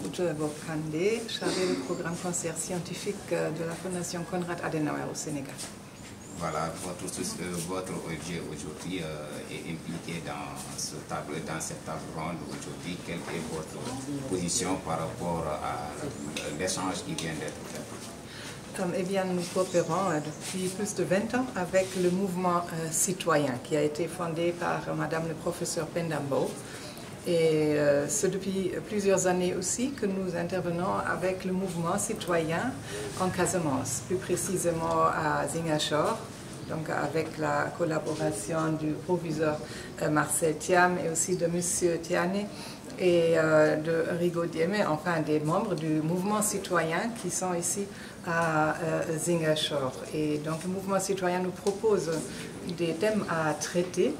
Uche Kandé, chargée du programme cancer scientifique de la Fondation Konrad Adenauer au Sénégal. Voilà, votre objet aujourd'hui est impliqué dans cette table ronde aujourd'hui. Quelle est votre position par rapport à l'échange qui vient d'être fait? Eh bien, nous coopérons depuis plus de 20 ans avec le mouvement citoyen qui a été fondé par Madame le professeur Pendambo. Et c'est depuis plusieurs années aussi que nous intervenons avec le mouvement citoyen en Casamance, plus précisément à Ziguinchor, donc avec la collaboration du proviseur Marcel Thiam et aussi de M. Tiane et de Rigaud Diémé, enfin des membres du mouvement citoyen qui sont ici à Ziguinchor. Et donc le mouvement citoyen nous propose des thèmes à traiter,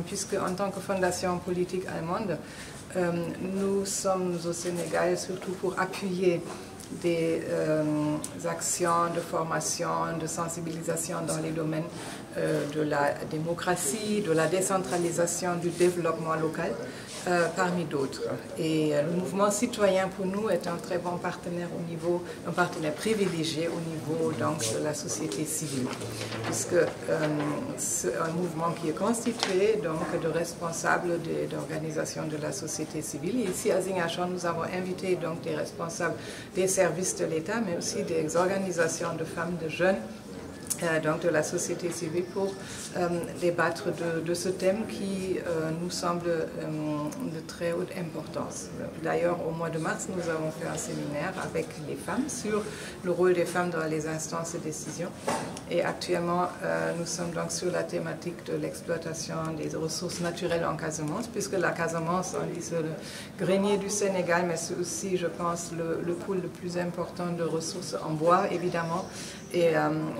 puisque en tant que fondation politique allemande, nous sommes au Sénégal surtout pour appuyer des actions de formation, de sensibilisation dans les domaines de la démocratie, de la décentralisation, du développement local, parmi d'autres. Et le mouvement citoyen pour nous est un très bon partenaire un partenaire privilégié au niveau donc, de la société civile, puisque c'est un mouvement qui est constitué donc, de responsables d'organisations de la société civile. Et ici à Ziguinchor, nous avons invité donc, des responsables des services de l'État, mais aussi des organisations de femmes, de jeunes, donc de la société civile pour débattre de ce thème qui nous semble de très haute importance. D'ailleurs, au mois de mars, nous avons fait un séminaire avec les femmes sur le rôle des femmes dans les instances de décision. Et actuellement, nous sommes donc sur la thématique de l'exploitation des ressources naturelles en Casamance, puisque la Casamance, on dit c'est le grenier du Sénégal, mais c'est aussi, je pense, le pool le plus important de ressources en bois, évidemment, et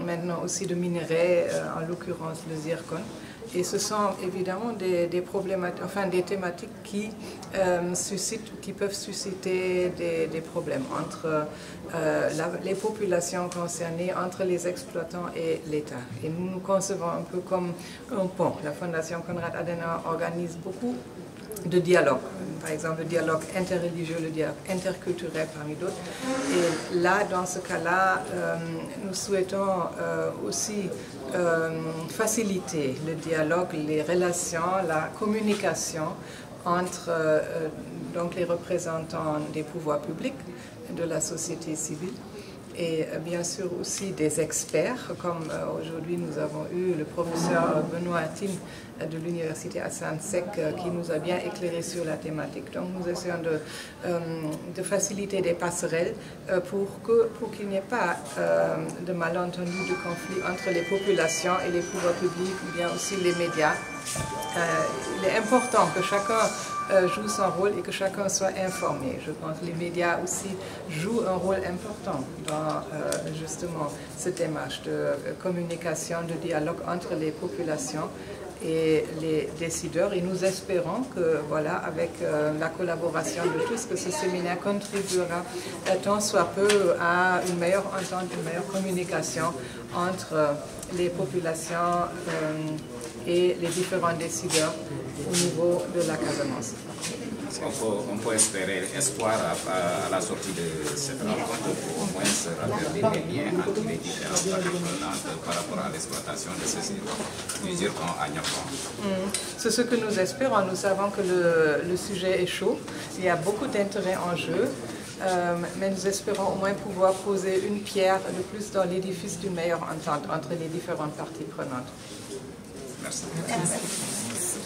maintenant aussi de minerais, en l'occurrence le zircon. Et ce sont évidemment des problématiques, enfin des thématiques qui peuvent susciter des problèmes entre les populations concernées, entre les exploitants et l'État. Et nous nous concevons un peu comme un pont. La Fondation Konrad Adenauer organise beaucoup de dialogue, par exemple le dialogue interreligieux, le dialogue interculturel parmi d'autres. Et là, dans ce cas-là, nous souhaitons aussi faciliter le dialogue, les relations, la communication entre donc les représentants des pouvoirs publics, de la société civile, et bien sûr aussi des experts, comme aujourd'hui nous avons eu le professeur Benoît Atine de l'université Hassan Sek qui nous a bien éclairé sur la thématique. Donc nous essayons de faciliter des passerelles pour qu'il n'y ait pas de malentendus, de conflits entre les populations et les pouvoirs publics, ou bien aussi les médias. Il est important que chacun joue son rôle et que chacun soit informé. Je pense que les médias aussi jouent un rôle important dans justement cette démarche de communication, de dialogue entre les populations et les décideurs. Et nous espérons que, voilà, avec la collaboration de tous, que ce séminaire contribuera tant soit peu à une meilleure entente, une meilleure communication entre les populations et les différents décideurs au niveau de la Casamance. On peut espérer espoir à la sortie de cette rencontre pour au moins se rappeler les liens entre les différentes parties prenantes par rapport à l'exploitation de ce zircon à Niakhon. C'est ce que nous espérons. Nous savons que le sujet est chaud. Il y a beaucoup d'intérêt en jeu. Mais nous espérons au moins pouvoir poser une pierre de plus dans l'édifice d'une meilleure entente entre les différentes parties prenantes. Merci. Merci.